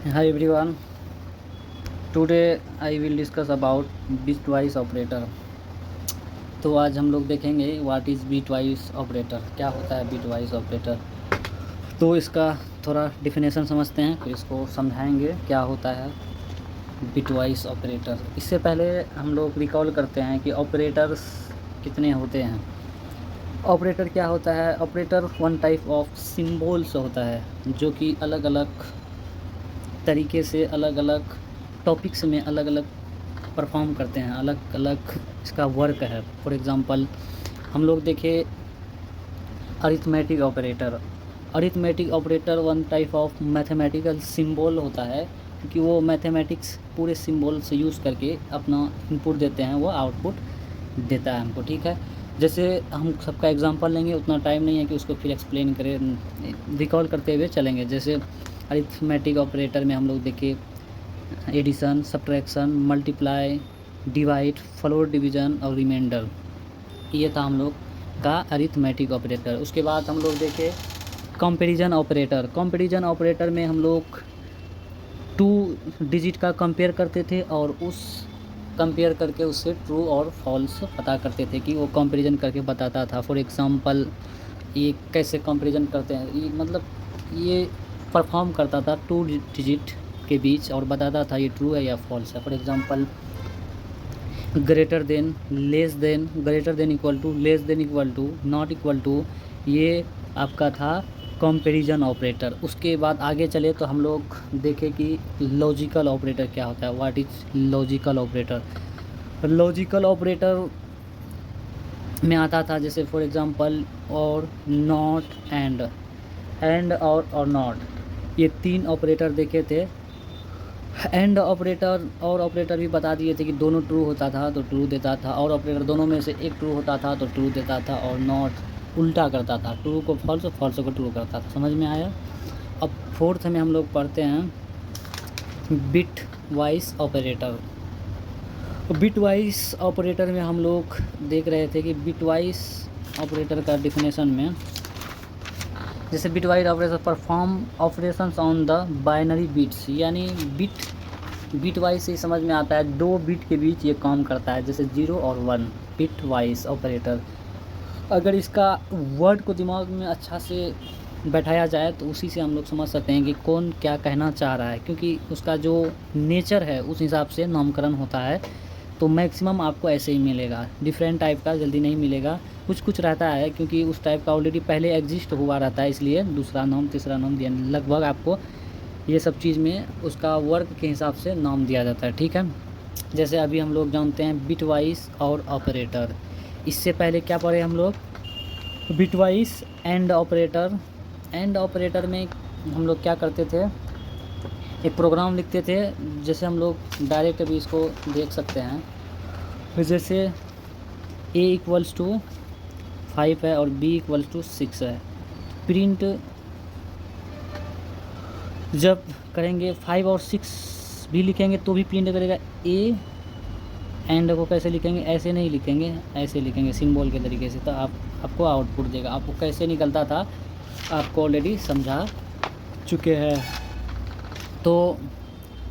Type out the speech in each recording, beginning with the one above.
Hi everyone. Today I will discuss about bitwise operator. तो आज हम लोग देखेंगे व्हाट इज़ bitwise ऑपरेटर, क्या होता है bitwise ऑपरेटर। तो इसका थोड़ा डिफिनेशन समझते हैं, फिर इसको समझाएंगे क्या होता है bitwise ऑपरेटर। इससे पहले हम लोग रिकॉल करते हैं कि ऑपरेटर्स कितने होते हैं। ऑपरेटर क्या होता है? Operator one type of symbols होता है जो कि अलग अलग तरीके से अलग अलग टॉपिक्स में अलग अलग परफॉर्म करते हैं, अलग अलग इसका वर्क है। फॉर एग्ज़ाम्पल हम लोग देखें arithmetic operator. Arithmetic operator one type of mathematical symbol होता है, क्योंकि वो मैथमेटिक्स पूरे सिंबल से यूज़ करके अपना इनपुट देते हैं, वो आउटपुट देता है हमको। ठीक है, जैसे हम सबका एग्जांपल लेंगे, उतना टाइम नहीं है कि उसको फिर एक्सप्लेन करें, रिकॉल करते हुए चलेंगे। जैसे अरिथमेटिक ऑपरेटर में हम लोग देखें addition, subtraction, multiply, divide, floor division और रिमाइंडर। ये था हम लोग का अरिथमेटिक ऑपरेटर। उसके बाद हम लोग देखें कंपैरिजन ऑपरेटर। कंपैरिजन ऑपरेटर में हम लोग 2 डिजिट का कंपेयर करते थे और उस कंपेयर करके उससे ट्रू और फॉल्स पता करते थे कि वो कंपैरिजन करके बताता था। फॉर एग्ज़ाम्पल ये कैसे कंपैरिजन करते हैं, ये मतलब ये परफॉर्म करता था 2 डिजिट के बीच और बताता था ये ट्रू है या फॉल्स है। For example greater than, less than, greater than equal to, less than equal to, not equal to, ये आपका था कंपैरिजन ऑपरेटर। उसके बाद आगे चले तो हम लोग देखें कि लॉजिकल ऑपरेटर क्या होता है। What is logical operator? Logical operator में आता था जैसे फॉर एग्ज़ाम्पल और, नॉट, एंड और नॉट, ये 3 ऑपरेटर देखे थे। एंड ऑपरेटर और ऑपरेटर भी बता दिए थे कि दोनों ट्रू होता था तो ट्रू देता था, और ऑपरेटर दोनों में से एक ट्रू होता था तो ट्रू देता था, और नॉट उल्टा करता था, ट्रू को फॉल्स, फॉल्स को ट्रू करता था। समझ में आया? अब फोर्थ में हम लोग पढ़ते हैं bit wise operator. Bit wise operator में हम लोग देख रहे थे कि बिट वाइज ऑपरेटर का डिफिनेशन में, जैसे bit wise operator perform operations on the binary bits, यानी बिट वाइज से समझ में आता है 2 बिट के बीच ये काम करता है, जैसे 0 और 1। बिट वाइज ऑपरेटर, अगर इसका वर्ड को दिमाग में अच्छा से बैठाया जाए तो उसी से हम लोग समझ सकते हैं कि कौन क्या कहना चाह रहा है, क्योंकि उसका जो नेचर है उस हिसाब से नामकरण होता है। तो मैक्सिमम आपको ऐसे ही मिलेगा, डिफरेंट टाइप का जल्दी नहीं मिलेगा। कुछ कुछ रहता है क्योंकि उस टाइप का ऑलरेडी पहले एग्जिस्ट हुआ रहता है, इसलिए दूसरा नाम तीसरा नाम दिया। लगभग आपको ये सब चीज़ में उसका वर्क के हिसाब से नाम दिया जाता है। ठीक है, जैसे अभी हम लोग जानते हैं बिटवाइस और ऑपरेटर। इससे पहले क्या पढ़े हम लोग? Bitwise and operator. And operator में हम लोग क्या करते थे, एक प्रोग्राम लिखते थे। जैसे हम लोग डायरेक्ट अभी इसको देख सकते हैं, जैसे a इक्वल्स टू 5 है और b इक्वल्स टू 6 है। प्रिंट जब करेंगे 5 और 6 भी लिखेंगे तो भी प्रिंट करेगा a। एंड को कैसे लिखेंगे? ऐसे नहीं लिखेंगे, ऐसे लिखेंगे सिंबल के तरीके से, तो आपको आउटपुट देगा। आपको कैसे निकलता था आपको ऑलरेडी समझा चुके हैं। तो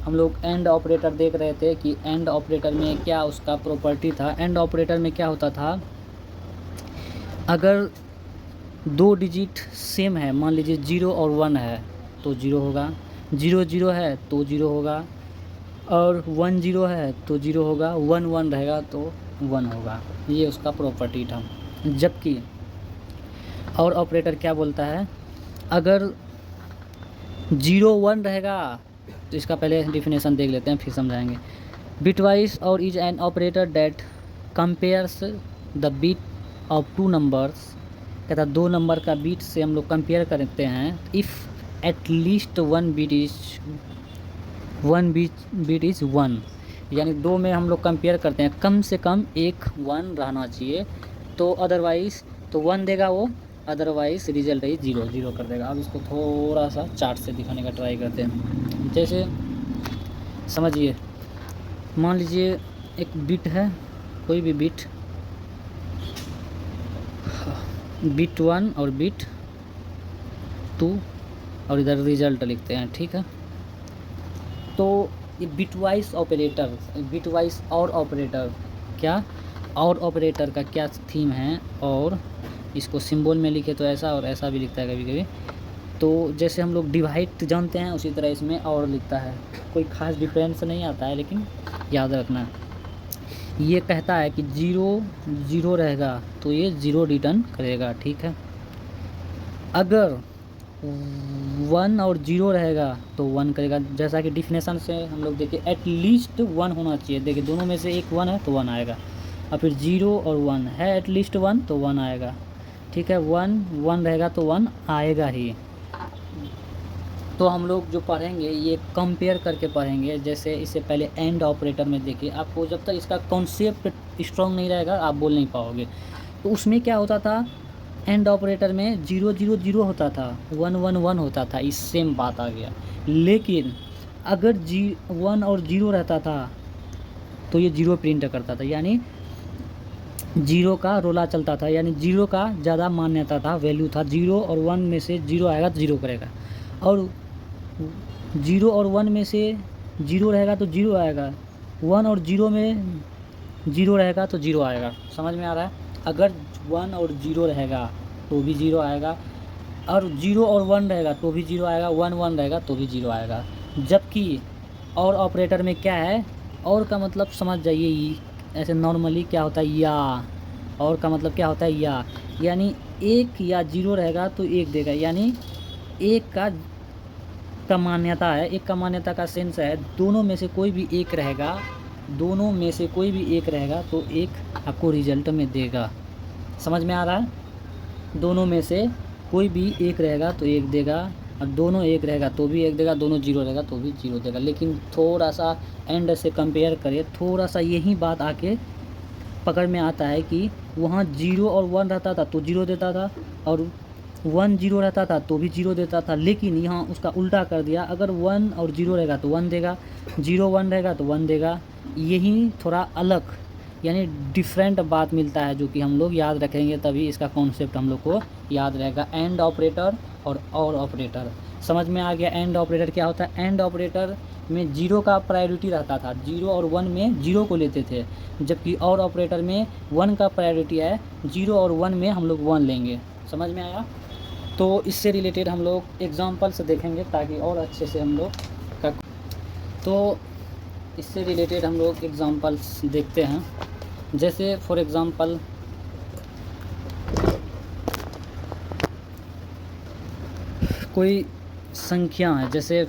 हम लोग एंड ऑपरेटर देख रहे थे कि एंड ऑपरेटर में क्या उसका प्रॉपर्टी था। एंड ऑपरेटर में क्या होता था, अगर 2 डिजिट सेम है, मान लीजिए 0 और 1 है तो 0 होगा, 0 0 है तो 0 होगा, और 1 0 है तो 0 होगा, 1 1 रहेगा तो 1 होगा। ये उसका प्रॉपर्टी था। जबकि और ऑपरेटर क्या बोलता है, अगर 0 1 रहेगा, तो इसका पहले डिफिनेशन देख लेते हैं फिर समझाएंगे। बिटवाइज और is an operator that compares the bit of 2 numbers. कहता 2 नंबर का बिट से हम लोग कंपेयर करते हैं if at least 1 bit is 1, यानी 2 में हम लोग कंपेयर करते हैं, कम से कम एक 1 रहना चाहिए, तो अदरवाइज़ तो 1 देगा वो, अदरवाइज़ रिजल्ट ही 0 0 कर देगा। अब इसको थोड़ा सा चार्ट से दिखाने का ट्राई करते हैं। जैसे समझिए, मान लीजिए एक बिट है, कोई भी बिट 1 और बिट 2, और इधर रिजल्ट लिखते हैं। ठीक है, तो ये बिटवाइस ऑपरेटर, बिटवाइस और ऑपरेटर, क्या और ऑपरेटर का क्या थीम है, और इसको सिंबल में लिखे तो ऐसा और ऐसा भी लिखता है कभी कभी। तो जैसे हम लोग डिवाइड जानते हैं उसी तरह इसमें और लिखता है, कोई ख़ास डिफरेंस नहीं आता है, लेकिन याद रखना। ये कहता है कि 0 0 रहेगा तो ये 0 रिटर्न करेगा, ठीक है। अगर 1 और 0 रहेगा तो 1 करेगा, जैसा कि डिफिनेशन से हम लोग देखिए एटलीस्ट 1 होना चाहिए। देखिए दोनों में से एक 1 है तो 1 आएगा, और फिर 0 और 1 है एटलीस्ट 1 तो 1 आएगा, ठीक है। 1 1 रहेगा तो 1 आएगा ही। तो हम लोग जो पढ़ेंगे ये कंपेयर करके पढ़ेंगे। जैसे इससे पहले एंड ऑपरेटर में देखिए, आपको जब तक इसका कॉन्सेप्ट स्ट्रॉन्ग नहीं रहेगा आप बोल नहीं पाओगे। तो उसमें क्या होता था, एंड ऑपरेटर में 0 0 0 होता था, 1 1 1 होता था, इस सेम बात आ गया। लेकिन अगर 1 और 0 रहता था तो ये 0 प्रिंट करता था, यानी 0 का रोला चलता था, यानी 0 का ज़्यादा मान्यता था, वैल्यू था। 0 और 1 में से 0 आएगा तो 0 करेगा, और 0 और 1 में से 0 रहेगा तो 0 आएगा, 1 और 0 में 0 रहेगा तो 0 आएगा। समझ में आ रहा है? अगर 1 और 0 रहेगा तो भी 0 आएगा, और 0 और 1 रहेगा तो भी 0 आएगा, 1 1 रहेगा तो भी 0 आएगा। जबकि और ऑपरेटर में क्या है, और का मतलब समझ जाइए, ऐसे नॉर्मली क्या होता है या, और का मतलब क्या होता है या, यानी 1 या 0 रहेगा तो 1 देगा, यानी 1 का मान्यता है। 1 का मान्यता का सेंस है दोनों में से कोई भी एक रहेगा, दोनों में से कोई भी एक रहेगा तो 1 आपको रिजल्ट में देगा। समझ में आ रहा है? दोनों में से कोई भी एक रहेगा तो 1 देगा, और दोनों 1 रहेगा तो भी 1 देगा, दोनों 0 रहेगा तो भी 0 देगा। लेकिन थोड़ा सा एंड से कंपेयर करें, थोड़ा सा यही बात आके पकड़ में आता है कि वहाँ 0 और 1 रहता था तो 0 देता था, और 1 0 रहता था तो भी 0 देता था। लेकिन यहाँ उसका उल्टा कर दिया, अगर 1 और 0 रहेगा तो 1 देगा, 0 1 रहेगा तो 1 देगा। यही थोड़ा अलग, यानी डिफरेंट बात मिलता है, जो कि हम लोग याद रखेंगे, तभी इसका कॉन्सेप्ट हम लोग को याद रहेगा। एंड ऑपरेटर और ऑपरेटर समझ में आ गया। एंड ऑपरेटर क्या होता है, एंड ऑपरेटर में 0 का प्रायोरिटी रहता था, 0 और 1 में 0 को लेते थे, जबकि और ऑपरेटर में 1 का प्रायोरिटी है, 0 और 1 में हम लोग 1 लेंगे। समझ में आया? तो इससे रिलेटेड हम लोग एग्जांपल से देखेंगे ताकि और अच्छे से हम लोग का, तो इससे रिलेटेड हम लोग एग्जांपल्स देखते हैं। जैसे फॉर एग्ज़ाम्पल कोई संख्या है, जैसे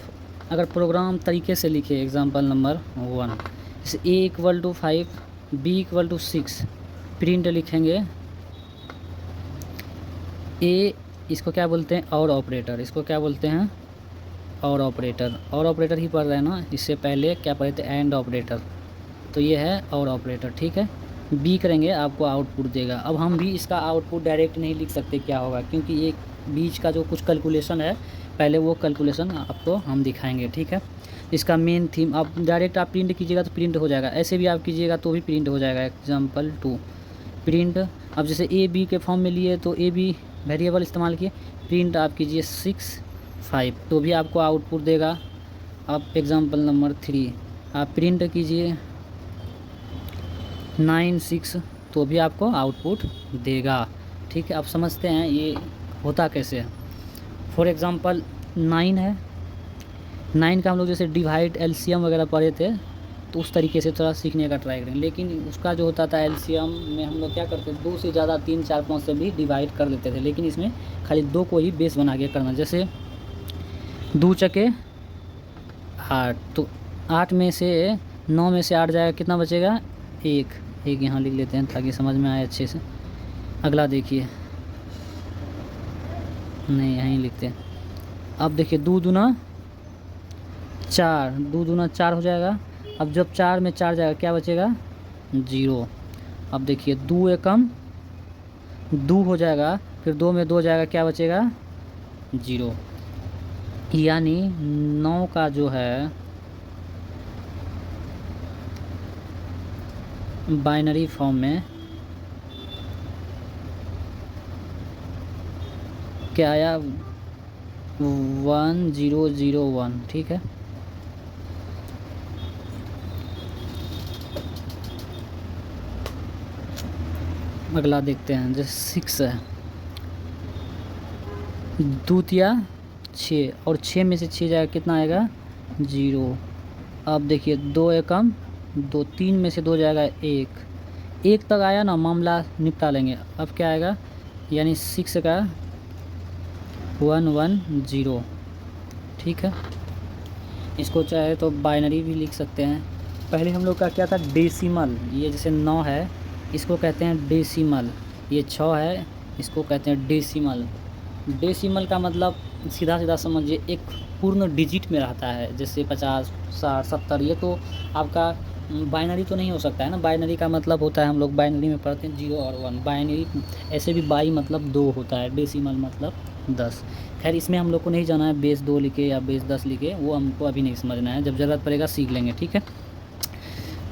अगर प्रोग्राम तरीके से लिखे एग्जांपल नंबर 1, जैसे a = 5 b = 6, प्रिंट लिखेंगे ए, इसको क्या बोलते हैं, और ऑपरेटर, इसको क्या बोलते हैं, और ऑपरेटर। और ऑपरेटर ही पढ़ रहे हैं ना, इससे पहले क्या पढ़े थे, एंड ऑपरेटर। तो ये है और ऑपरेटर, ठीक है। बी करेंगे आपको आउटपुट देगा। अब हम भी इसका आउटपुट डायरेक्ट नहीं लिख सकते क्या होगा, क्योंकि ये बीच का जो कुछ कैलकुलेशन है, पहले वो कैलकुलेशन आपको हम दिखाएंगे, ठीक है। इसका मेन थीम आप डायरेक्ट आप प्रिंट कीजिएगा तो प्रिंट हो जाएगा, ऐसे भी आप कीजिएगा तो भी प्रिंट हो जाएगा। एग्जाम्पल 2 प्रिंट, अब जैसे ए बी के फॉर्म में लिए तो ए बी वेरिएबल इस्तेमाल किए, प्रिंट आप कीजिए 6 5 तो भी आपको आउटपुट देगा। अब एग्जाम्पल नंबर 3 आप प्रिंट कीजिए 9 6 तो भी आपको आउटपुट देगा, ठीक है। आप समझते हैं ये होता कैसे है। फॉर एग्ज़ाम्पल 9 है, 9 का हम लोग जैसे डिवाइड एलसीएम वगैरह पढ़े थे, तो उस तरीके से थोड़ा सीखने का ट्राई करें। लेकिन उसका जो होता था एलसीएम में हम लोग क्या करते थे, 2 से ज़्यादा 3 4 5 से भी डिवाइड कर लेते थे, लेकिन इसमें खाली 2 को ही बेस बना के करना। जैसे 2 चके 8, तो 8 में से 9 में से 8 जाएगा, कितना बचेगा, 1 यहाँ लिख लेते हैं ताकि समझ में आए अच्छे से। अगला देखिए, नहीं यहीं लिखते हैं। अब देखिए 2 दूना 4, 2 दूना 4 हो जाएगा। अब जब 4 में 4 जाएगा क्या बचेगा, 0। अब देखिए 2 एकम 2 हो जाएगा, फिर 2 में 2 जाएगा, क्या बचेगा, 0। यानी 9 का जो है बाइनरी फॉर्म में क्या आया, 1 0 0 1, ठीक है। अगला देखते हैं, जैसे 6 है, दूतिया 6 और 6 में से 6 जाएगा कितना आएगा 0। अब देखिए 2 एकम 2, 3 में से 2 जाएगा 1 तक आया ना, मामला निपटा लेंगे। अब क्या आएगा, यानी 6 का 110। ठीक है, इसको चाहे तो बाइनरी भी लिख सकते हैं। पहले हम लोग का क्या था, डेसिमल। ये जैसे 9 है, इसको कहते हैं डेसिमल। ये 6 है, इसको कहते हैं डेसिमल। डेसिमल का मतलब सीधा सीधा समझिए एक पूर्ण डिजिट में रहता है, जैसे 50, 60, 70। ये तो आपका बाइनरी तो नहीं हो सकता है ना। बाइनरी का मतलब होता है, हम लोग बाइनरी में पढ़ते हैं 0 और 1। बाइनरी ऐसे भी बाई मतलब 2 होता है, डेसिमल मतलब 10। खैर इसमें हम लोग को नहीं जाना है बेस 2 लिखे या बेस 10 लिखे, वो हमको अभी नहीं समझना है, जब ज़रूरत पड़ेगा सीख लेंगे। ठीक है,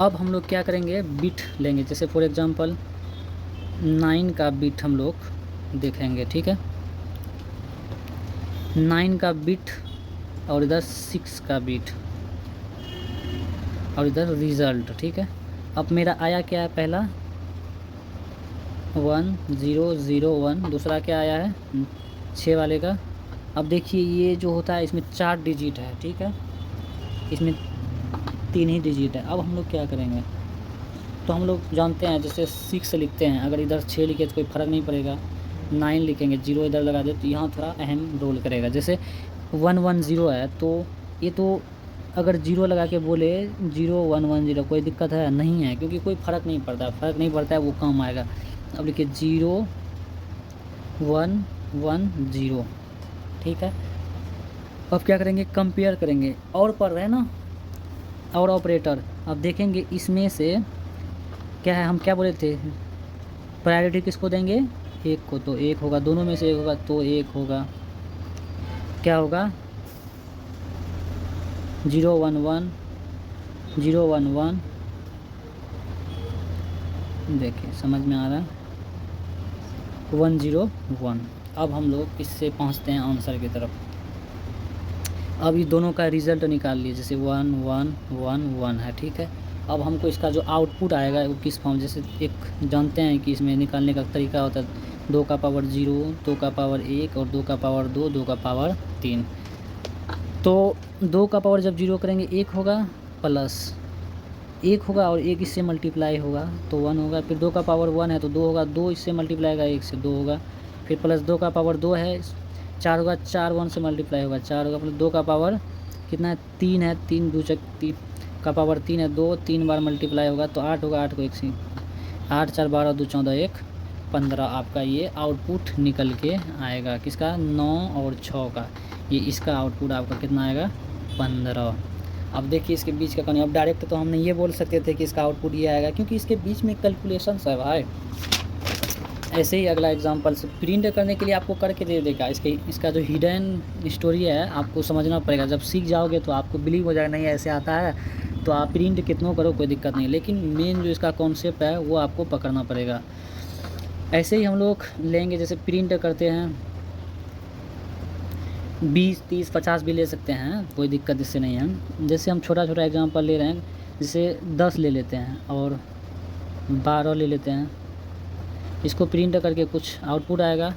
अब हम लोग क्या करेंगे, बिट लेंगे। जैसे फॉर एग्जांपल 9 का बिट हम लोग देखेंगे। ठीक है, 9 का बिट और इधर 6 का बिट और इधर रिज़ल्ट। ठीक है, अब मेरा आया क्या है, पहला 1001, दूसरा क्या आया है 6 वाले का। अब देखिए ये जो होता है इसमें 4 डिजिट है। ठीक है, इसमें 3 ही डिजिट है। अब हम लोग क्या करेंगे, तो हम लोग जानते हैं जैसे 6 लिखते हैं, अगर इधर 6 लिखे तो कोई फ़र्क नहीं पड़ेगा। 9 लिखेंगे, 0 इधर लगा दे तो यहाँ थोड़ा अहम रोल करेगा। जैसे 110 है, तो ये तो अगर 0 लगा के बोले 0110, कोई दिक्कत है नहीं है, क्योंकि कोई फ़र्क नहीं पड़ता है, वो काम आएगा। अब लिखिए 0110। ठीक है, अब क्या करेंगे, कंपेयर करेंगे। और पढ़ रहे हैं ना, और ऑपरेटर। अब देखेंगे इसमें से क्या है, हम क्या बोले थे, प्रायोरिटी किसको देंगे, 1 को। तो 1 होगा, दोनों में से 1 होगा तो 1 होगा। क्या होगा 011 011। देखिए समझ में आ रहा है, 101। अब हम लोग इससे पहुंचते हैं आंसर की तरफ। अब ये दोनों का रिज़ल्ट निकाल लिए, जैसे 1111 है। ठीक है, अब हमको इसका जो आउटपुट आएगा वो किस फॉर्म, जैसे एक जानते हैं कि इसमें निकालने का तरीका होता है 2 का पावर 0, 2 का पावर 1 और 2 का पावर 2, 2 का पावर 3। तो 2 का पावर जब 0 करेंगे 1 होगा, प्लस 1 होगा और 1 इससे मल्टीप्लाई होगा तो 1 होगा। फिर 2 का पावर 1 है तो 2 होगा, 2 इससे मल्टीप्लाई होगा 1 से 2 होगा। फिर प्लस 2 का पावर 2 है, 4 होगा, 4 1 से मल्टीप्लाई होगा 4 होगा। प्लस 2 का पावर कितना है, 3 है, 3 2 3 का पावर 3 है, 2 3 बार मल्टीप्लाई होगा तो 8 होगा। 8 को 1 से 8 4 12 2 14 1 15। आपका ये आउटपुट निकल के आएगा किसका, 9 और 6 का। ये इसका आउटपुट आपका कितना आएगा 15। अब देखिए इसके बीच का कहानी, अब डायरेक्ट तो हमने ये बोल सकते थे कि इसका आउटपुट ये आएगा, क्योंकि इसके बीच में कैलकुलेशन है भाई। ऐसे ही अगला एग्जांपल से प्रिंट करने के लिए आपको करके दे देगा। इसका जो हिडन स्टोरी है आपको समझना पड़ेगा। जब सीख जाओगे तो आपको बिलीव हो जाएगा, नहीं ऐसे आता है तो आप प्रिंट कितनों करो कोई दिक्कत नहीं, लेकिन मेन जो इसका कॉन्सेप्ट है वो आपको पकड़ना पड़ेगा। ऐसे ही हम लोग लेंगे, जैसे प्रिंट करते हैं 20 30 50 भी ले सकते हैं, कोई दिक्कत इससे नहीं है। जैसे हम छोटा छोटा एग्जांपल ले रहे हैं, जैसे 10 ले लेते हैं और 12 ले लेते हैं। इसको प्रिंट करके कुछ आउटपुट आएगा।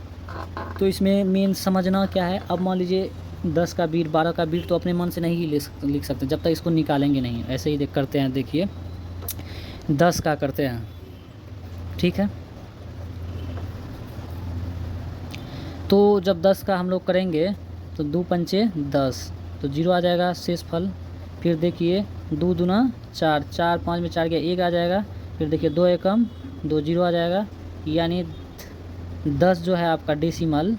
तो इसमें मेन समझना क्या है, अब मान लीजिए 10 का बीट 12 का बीट तो अपने मन से नहीं लिख सकते जब तक इसको निकालेंगे नहीं। ऐसे ही करते हैं, देखिए 10 का करते हैं। ठीक है, तो जब 10 का हम लोग करेंगे तो 2 पंचे 10 तो 0 आ जाएगा शेष फल। फिर देखिए 2 दूना 4, 4 5 में 4 गया 1 आ जाएगा। फिर देखिए 2 एकम 2 0 आ जाएगा, यानी 10 जो है आपका डेसिमल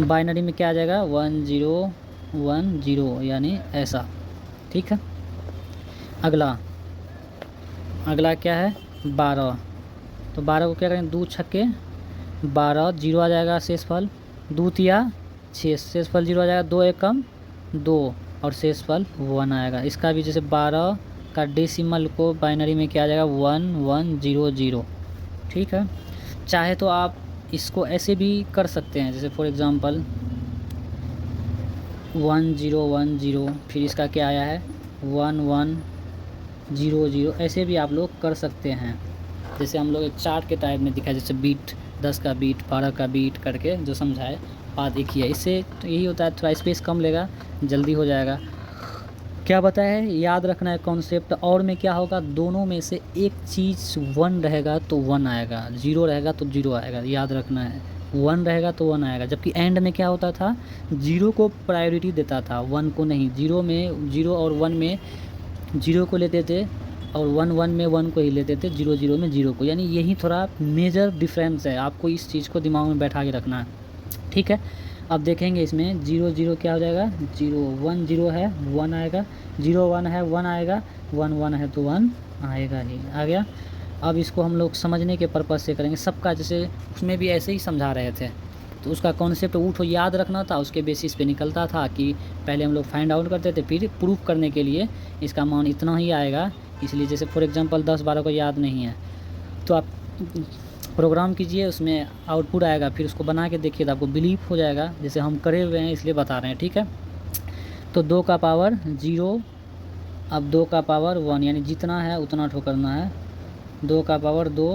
बाइनरी में क्या आ जाएगा 1010, यानी ऐसा। ठीक है, अगला क्या है 12। तो 12 को क्या करेंगे, 2 छक्के 12, 0 आ जाएगा शेष फल। 2 तिया 6, शेष फल 0 आ जाएगा। 2 एकम 2 और शेष फल 1 आएगा। इसका भी जैसे 12 का डेसिमल को बाइनरी में क्या आ जाएगा 1100। ठीक है, चाहे तो आप इसको ऐसे भी कर सकते हैं, जैसे फॉर एग्जांपल 1010, फिर इसका क्या आया है 1100, ऐसे भी आप लोग कर सकते हैं। जैसे हम लोग एक चार्ट के टाइप में दिखाए, जैसे बीट 10 का बीट 12 का बीट करके जो समझाए बात एक ही है। इससे तो यही होता है, थोड़ा स्पेस कम लेगा, जल्दी हो जाएगा। क्या बताया है, याद रखना है कॉन्सेप्ट। और में क्या होगा, दोनों में से एक चीज़ 1 रहेगा तो 1 आएगा, 0 रहेगा तो 0 आएगा, याद रखना है। 1 रहेगा तो 1 आएगा। जबकि एंड में क्या होता था, 0 को प्रायोरिटी देता था, 1 को नहीं। 0 में 0 और 1 में 0 को लेते थे, और 1 में 1 को ही लेते थे, 0 में 0 को। यानी यही थोड़ा मेजर डिफरेंस है, आपको इस चीज़ को दिमाग में बैठा के रखना है, ठीक है। अब देखेंगे इसमें 0 0 क्या हो जाएगा, 0 1 0 है 1 आएगा, 0 1 है 1 आएगा, 1 1 है तो 1 आएगा ही, आ गया। अब इसको हम लोग समझने के पर्पज़ से करेंगे सबका, जैसे उसमें भी ऐसे ही समझा रहे थे, तो उसका कॉन्सेप्ट उठो याद रखना था, उसके बेसिस पे निकलता था कि पहले हम लोग फाइंड आउट करते थे, फिर प्रूफ करने के लिए इसका मान इतना ही आएगा। इसलिए जैसे फॉर एग्जांपल 10 12 को याद नहीं है तो आप प्रोग्राम कीजिए, उसमें आउटपुट आएगा, फिर उसको बना के देखिए तो आपको बिलीव हो जाएगा, जैसे हम करे हुए हैं इसलिए बता रहे हैं, ठीक है। तो 2 का पावर 0, अब 2 का पावर 1, यानी जितना है उतना ठो करना है। 2 का पावर 2,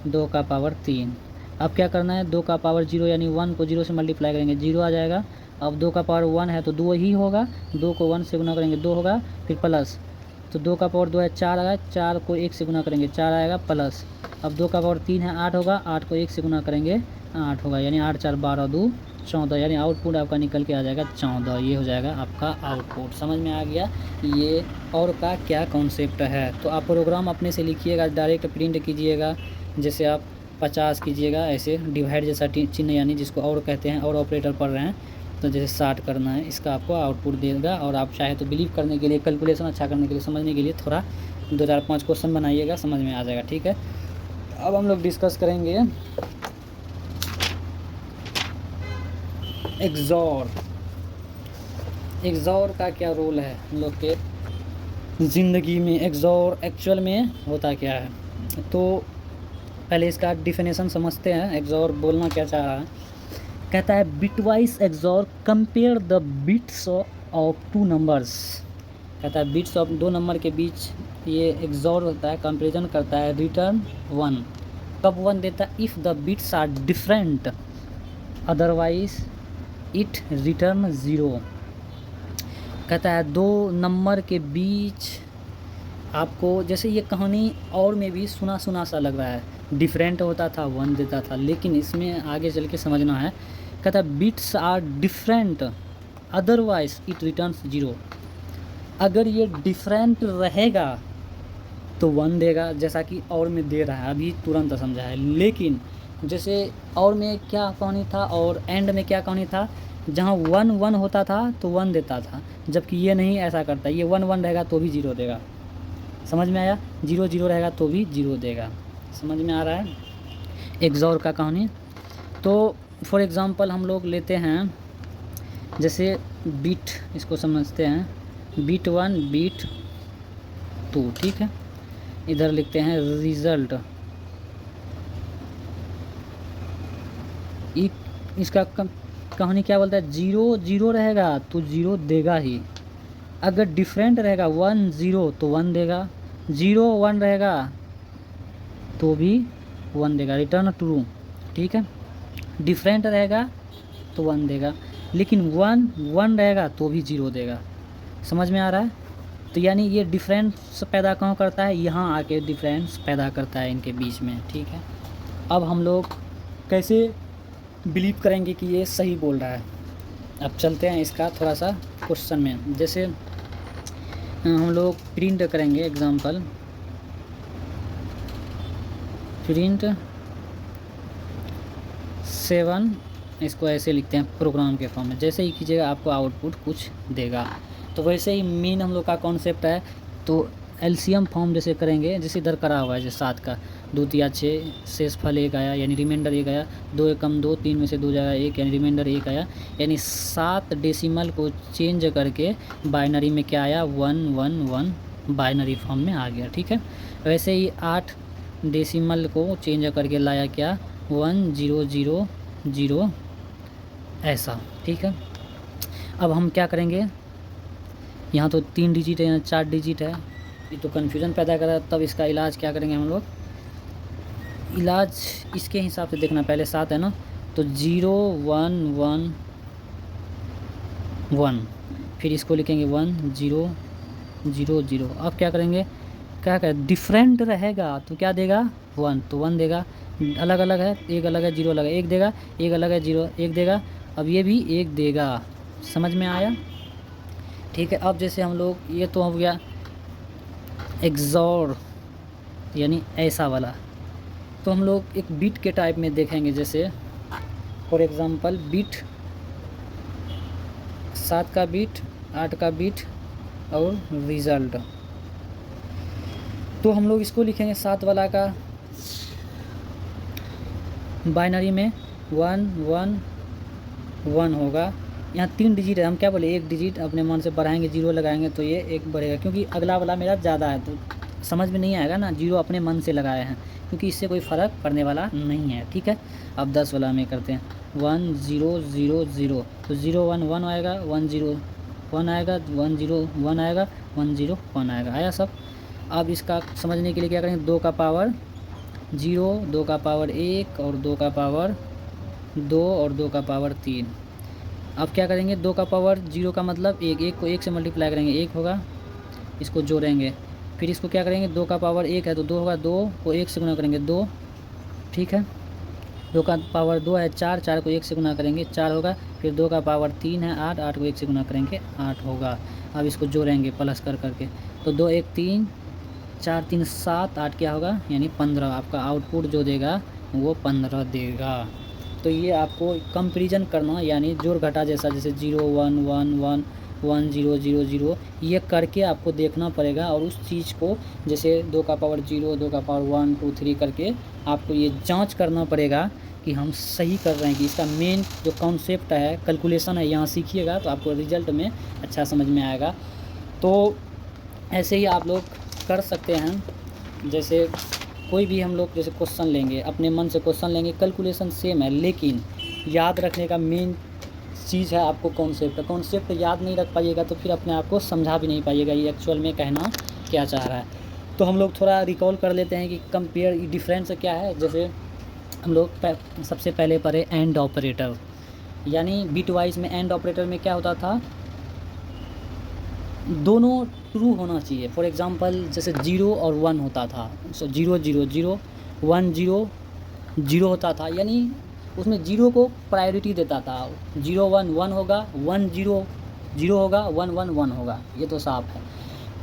2 का पावर 3। अब क्या करना है, 2 का पावर 0 यानी 1 को 0 से मल्टीप्लाई करेंगे 0 आ जाएगा। अब 2 का पावर 1 है तो 2 ही होगा, 2 को 1 से गुना करेंगे 2 होगा, फिर प्लस। तो 2 का पावर 2 है 4 आएगा, 4 को 1 से गुना करेंगे 4 आएगा, प्लस। अब 2 का पावर 3 है 8 होगा, 8 को 1 से गुना करेंगे 8 होगा, यानी 8 4 12 2 14, यानी आउटपुट आपका निकल के आ जाएगा 14। ये हो जाएगा आपका आउटपुट। समझ में आ गया ये और का क्या कॉन्सेप्ट है। तो आप प्रोग्राम अपने से लिखिएगा, डायरेक्ट प्रिंट कीजिएगा, जैसे आप 50 कीजिएगा, ऐसे डिवाइड जैसा चिन्ह, यानी जिसको और कहते हैं, और ऑपरेटर पढ़ रहे हैं तो जैसे 60 करना है, इसका आपको आउटपुट देगा। और आप चाहे तो बिलीव करने के लिए, कैलकुलेशन अच्छा करने के लिए, समझने के लिए थोड़ा 2 4 5 क्वेश्चन बनाइएगा, समझ में आ जाएगा, ठीक है। अब हम लोग डिस्कस करेंगे एक्सॉर। एक्सॉर का क्या रोल है हम लोग के ज़िंदगी में, एक्सॉर एक्चुअल में होता क्या है। तो पहले इसका डिफिनेशन समझते हैं, एक्सॉर बोलना क्या चाह रहा है। कहता है bitwise XOR compare the bits of 2 numbers. कहता है बिट्स ऑफ 2 नंबर के बीच ये एक्सॉर होता है, कंपेरिजन करता है, रिटर्न 1। कब 1 देता है, if the bits are different, otherwise it return 0। कहता है 2 नंबर के बीच आपको, जैसे ये कहानी और में भी सुना सुना सा लग रहा है, डिफरेंट होता था 1 देता था, लेकिन इसमें आगे चल के समझना है। कहता है bits are different otherwise it returns 0। अगर ये डिफरेंट रहेगा तो 1 देगा, जैसा कि और में दे रहा है, अभी तुरंत समझा है। लेकिन जैसे और में क्या कहानी था और एंड में क्या कहानी था, जहाँ 1 1 होता था तो 1 देता था, जबकि ये नहीं ऐसा करता, ये 1 1 रहेगा तो भी 0 देगा। समझ में आया, 0 0 रहेगा तो भी 0 देगा। समझ में आ रहा है एक्सॉर का कहानी। तो फॉर एग्ज़ाम्पल हम लोग लेते हैं, जैसे बीट, इसको समझते हैं, बीट 1 बीट 2, ठीक है। इधर लिखते हैं रिज़ल्ट। इसका कहानी क्या बोलता है, 0 0 रहेगा तो 0 देगा ही, अगर डिफरेंट रहेगा 1 0 तो 1 देगा, 0 1 रहेगा तो भी 1 देगा, रिटर्न ट्रू, ठीक है। डिफरेंट रहेगा तो 1 देगा, लेकिन 1 1 रहेगा तो भी 0 देगा। समझ में आ रहा है। तो यानी ये डिफरेंस पैदा कहाँ करता है, यहाँ आके डिफरेंस पैदा करता है इनके बीच में, ठीक है। अब हम लोग कैसे बिलीव करेंगे कि ये सही बोल रहा है। अब चलते हैं इसका थोड़ा सा क्वेश्चन में, जैसे हम लोग प्रिंट करेंगे, एग्जांपल प्रिंट 7, इसको ऐसे लिखते हैं प्रोग्राम के फॉर्म में, जैसे ही कीजिएगा आपको आउटपुट कुछ देगा। तो वैसे ही मेन हम लोग का कॉन्सेप्ट है, तो एलसीएम फॉर्म जैसे करेंगे, जैसे इधर करा हुआ है, जैसे 7 का 2 तिया 6, शेषफल 1 आया, यानी रिमाइंडर 1 आया, 2 एकम 2, 3 में से 2 जाएगा 1, यानी रिमाइंडर 1 आया, यानी 7 डेसिमल को चेंज करके बाइनरी में क्या आया, 1 1 1 बाइनरी फॉर्म में आ गया, ठीक है। वैसे ही 8 डेसिमल को चेंज करके लाया क्या, 1 0 0 0 ऐसा, ठीक है। अब हम क्या करेंगे, यहाँ तो 3 डिजिट है, यहाँ 4 डिजिट है, ये तो कन्फ्यूज़न पैदा कर रहा है। तब इसका इलाज क्या करेंगे हम लोग, इलाज इसके हिसाब से देखना, पहले 7 है ना, तो 0 1 1 1, फिर इसको लिखेंगे 1 0 0 0। अब क्या करेंगे, क्या करें, डिफरेंट रहेगा तो क्या देगा 1, तो 1 देगा। अलग अलग है, एक अलग है 0 अलग है, एक देगा, एक अलग है 0 एक देगा। अब ये भी एक देगा। समझ में आया? ठीक है। अब जैसे हम लोग, ये तो हो गया एक्सॉर यानी ऐसा वाला, तो हम लोग एक बीट के टाइप में देखेंगे। जैसे फॉर एग्ज़ाम्पल बीट 7 का बीट, 8 का बीट और रिज़ल्ट। तो हम लोग इसको लिखेंगे 7 वाला का बाइनरी में 1 1 1 होगा। यहाँ 3 डिजिट है, हम क्या बोले, एक डिजिट अपने मन से बढ़ाएंगे, 0 लगाएंगे तो ये एक बढ़ेगा, क्योंकि अगला वाला मेरा ज़्यादा है तो समझ में नहीं आएगा ना, 0 अपने मन से लगाए हैं, क्योंकि इससे कोई फ़र्क पड़ने वाला नहीं है। ठीक है। अब 10 वाला में करते हैं 1 0 0 0, तो 0 1 1 आएगा, 1 0 1 आएगा, 1 0 1 आएगा, 1 0 1 आएगा। आया सब? अब इसका समझने के लिए क्या करेंगे, 2 का पावर 0, 2 का पावर 1 और 2 का पावर 2 और 2 का पावर 3। अब क्या करेंगे, 2 का पावर 0 का मतलब 1, 1 को 1 से मल्टीप्लाई करेंगे 1 होगा, इसको जोड़ेंगे। फिर इसको क्या करेंगे, 2 का पावर 1 है तो 2 होगा, 2 को 1 से गुना करेंगे 2। ठीक है। 2 का पावर 2 है 4, 4 को 1 से गुना करेंगे 4 होगा। फिर 2 का पावर 3 है 8, 8 को 1 से गुना करेंगे 8 होगा। अब इसको जोड़ेंगे प्लस कर करके, तो 2 1 3, 4 3 7, 8 क्या होगा यानी 15। आपका आउटपुट जो देगा वो 15 देगा। तो ये आपको कंपैरिजन करना, यानी जोड़ घटा जैसा, जैसे 0 1 1 1 1 0 0 0, ये करके आपको देखना पड़ेगा। और उस चीज़ को जैसे 2 का पावर 0, 2 का पावर 1 2 3 करके आपको ये जांच करना पड़ेगा कि हम सही कर रहे हैं, कि इसका मेन जो कॉन्सेप्ट है, कैलकुलेशन है, यहाँ सीखिएगा तो आपको रिजल्ट में अच्छा समझ में आएगा। तो ऐसे ही आप लोग कर सकते हैं। जैसे कोई भी हम लोग जैसे क्वेश्चन लेंगे, अपने मन से क्वेश्चन लेंगे, कैलकुलेशन सेम है, लेकिन याद रखने का मेन चीज़ है आपको कॉन्सेप्ट याद नहीं रख पाइएगा तो फिर अपने आप को समझा भी नहीं पाइएगा ये एक्चुअल में कहना क्या चाह रहा है। तो हम लोग थोड़ा रिकॉल कर लेते हैं कि कंपेयर डिफरेंस क्या है। जैसे हम लोग सबसे पहले पढ़े एंड ऑपरेटर, यानी बिट वाइज में एंड ऑपरेटर में क्या होता था, दोनों ट्रू होना चाहिए। फॉर एग्ज़ाम्पल जैसे 0 और 1 होता था, 0 0 0 1 0 0 होता था, यानी उसमें 0 को प्रायोरिटी देता था। 0 1 1 होगा, 1 0 0 होगा, 1 1 1 होगा, ये तो साफ है।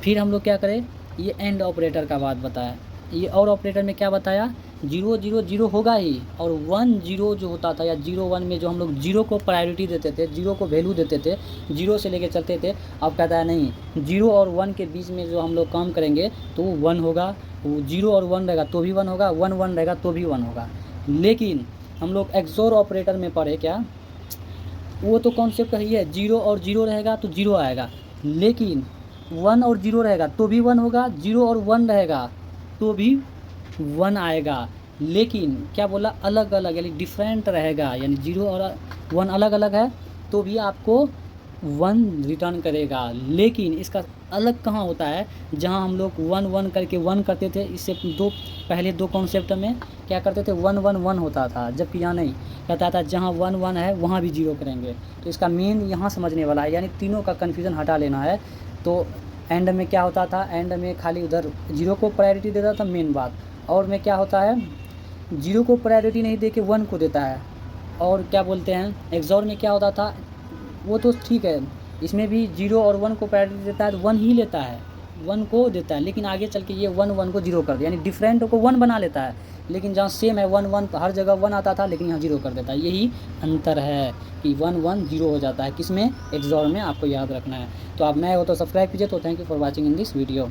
फिर हम लोग क्या करें, ये एंड ऑपरेटर का बात बताया। ये और ऑपरेटर में क्या बताया, 0 0 0 होगा ही, और 1 0 जो होता था या 0 1 में जो हम लोग 0 को प्रायोरिटी देते थे, 0 को वैल्यू देते थे, 0 से लेके चलते थे। अब कहता है नहीं, 0 और 1 के बीच में जो हम लोग काम करेंगे तो वो 1 होगा, वो 0 और 1 रहेगा तो भी 1 होगा, 1 1 रहेगा तो भी 1 होगा। लेकिन हम लोग एक्सोर ऑपरेटर में पढ़े क्या, वो तो कॉन्सेप्ट ही है, 0 और 0 रहेगा तो 0 आएगा, लेकिन 1 और 0 रहेगा तो भी 1 होगा, 0 और 1 रहेगा तो भी 1 आएगा। लेकिन क्या बोला, अलग अलग यानी डिफरेंट रहेगा, यानी 0 और 1 अलग अलग है तो भी आपको 1 रिटर्न करेगा। लेकिन इसका अलग कहाँ होता है, जहाँ हम लोग 1 1 करके 1 करते थे, इससे पहले दो कॉन्सेप्ट में क्या करते थे, 1 1 1 होता था, जबकि यहाँ नहीं, कहता था जहाँ 1 1 है वहाँ भी 0 करेंगे। तो इसका मेन यहाँ समझने वाला है, यानी तीनों का कन्फ्यूज़न हटा लेना है। तो एंड में क्या होता था, एंड में खाली उधर 0 को प्रायोरिटी देता था मेन बात, और में क्या होता है, 0 को प्रायोरिटी नहीं दे के 1 को देता है। और क्या बोलते हैं, एक्सोर में क्या होता था, वो तो ठीक है, इसमें भी 0 और 1 को प्रायोरिटी देता है तो 1 ही लेता है, 1 को देता है, लेकिन आगे चल के ये 1 1 को 0 कर दे, यानी डिफरेंट को 1 बना लेता है। लेकिन जहाँ सेम है 1 1 हर जगह 1 आता था, लेकिन यहाँ 0 कर देता है। यही अंतर है कि 1 1 0 हो जाता है, किसमें, एक्सोर में, आपको याद रखना है। तो आप नए हो तो सब्सक्राइब कीजिए। तो thank you for watching in this video.